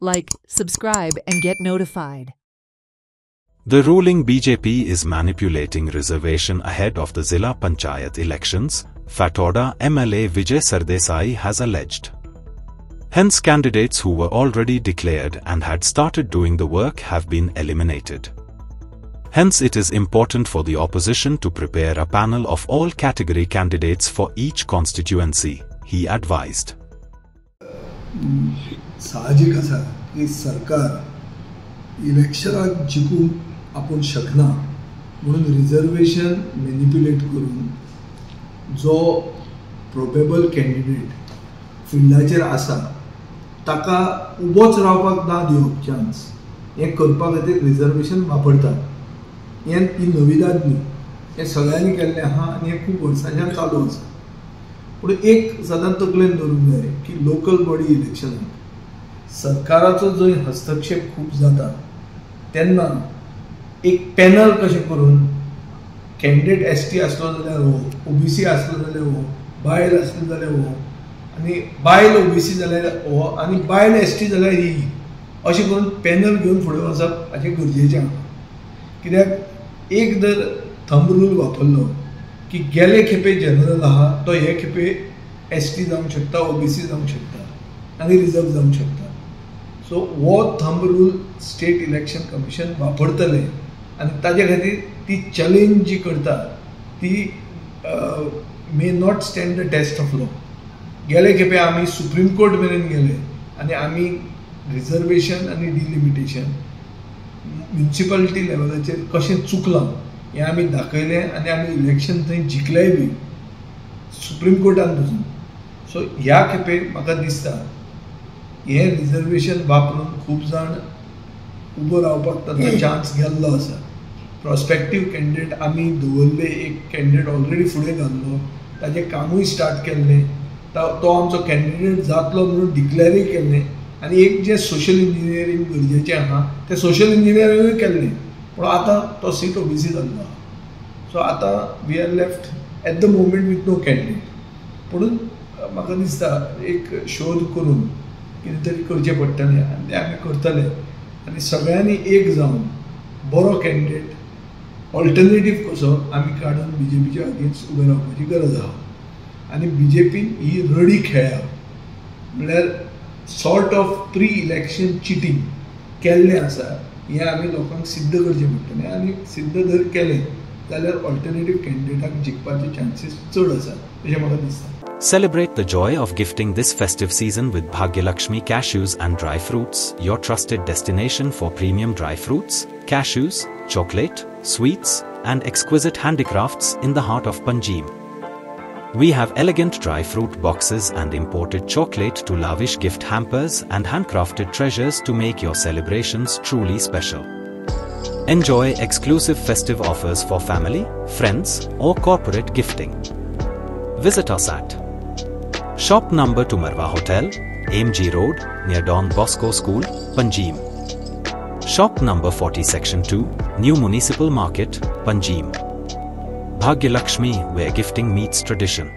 like, subscribe and get notified. The ruling BJP is manipulating reservation ahead of the Zilla Panchayat elections, Fatoda MLA Vijay Sardesai has alleged. Hence candidates who were already declared and had started doing the work have been eliminated. Hence it is important for the opposition to prepare a panel of all category candidates for each constituency, he advised. साहजिक आसा की सरकार इलेक्शनाक जिखून आपूण शकना म्हणून reservation manipulate करून जो प्रोबेबल कॅन्डिडेट फिल्डाचेर आसा ताका उबोच रावपाक ना दिवप चान्स हें करपा खातीर रिजर्वेशन वापरतात हें ती नविदाद न्ही हें सगळ्यांनी केल्लें आहा आनी हें खूब वर्सांच्यान चालू आसा पूण एक सदां तकलेन दवरूंक जाय की लोकल बॉडी इलेक्शनाक सरकाराचो जंय हस्तक्षेप खूब जाता तेन्ना एक पॅनल कशें करून कॅन्डिडेट एसटी आसलो जाल्यार हो ओबीसी आसलो जाल्यार हो बायल आसलो जाल्यार हो आनी बायल ओबीसी जाल्यार हो आनी बायल एसटी जाल्यार ही अशें करून पॅनल घेवन फुडें वचप हाचें गरजेचें आसा कित्याक एक जर थंब रूल वापरलो की गेले खेपे जनरल आहा तो हे खेपे एसटी जावंक शकता ओबीसी जावंक शकता आनी रिजर्व जावंक शकता सो हो thumb rule state election commission वापरतले आनी ताजे खातीर ती चॅलेंज जी करता ती may not stand the test of law गेले खेपे आमी सुप्रीम कोर्ट मेरेन गेले आनी आमी रिजर्वेशन आनी डिलिमिटेशन म्युनिसिपालिटी लेवलाचेर कशें चुकलां हें आमी दाखयलें आनी आमी इलेक्शन थंय जिखलेय बी सुप्रीम कोर्टान वचून सो ह्या खेपे म्हाका दिसता हें रिजर्वेशन वापरून खूब जाण उबो रावपाक ताचो चान्स गेल्लो आसा प्रॉस्पेक्टीव कॅन्डिडेट आमी दवरले एक कॅन्डिडेट ऑलरेडी फुडें घाल्लो ताजें कामूय स्टार्ट केल्लें तो आमचो कॅन्डिडेट जातलो म्हणून डिक्लेरूय केल्लें आनी एक जें सोशल इंजिनियरींग गरजेचें आहा तें सोशल इंजिनियरींगूय केल्लें पूण आतां तो सीट ओबीसी जाल्लो आहा सो आतां we are left at the moment with no candidate म्हणून म्हाका दिसता एक शोध करून कितें तरी करचें पडटलें आनी तें आमी करतले आनी सगळ्यांनी एक जावन बरो कॅन्डिडेट ऑल्टरनेटीव कसो आमी काडून बीजेपीच्या अगेन्स्ट उबे रावपाची गरज आहा आनी बीजेपीन ही रडी खेळ्ळ्या म्हळ्यार sort of pre election cheating केल्लें आसा हें आमी लोकांक सिद्ध करचें पडटलें आनी सिद्ध जर केलें जाल्यार ऑल्टरनेटीव कॅन्डिडेटाक जिखपाचे चान्सीस चड आसा अशें म्हाका दिसता. Celebrate the joy of gifting this festive season with Bhagyalakshmi Cashews and Dry Fruits, your trusted destination for premium dry fruits, cashews, chocolate, sweets, and exquisite handicrafts in the heart of Panjim. We have elegant dry fruit boxes and imported chocolate to lavish gift hampers and handcrafted treasures to make your celebrations truly special. Enjoy exclusive festive offers for family, friends, or corporate gifting. Visit us at Shop number to Marwa Hotel, AMG Road, near Don Bosco School, Panjim. Shop number 40 Section 2, New Municipal Market, Panjim. Bhagyalakshmi, where gifting meets tradition.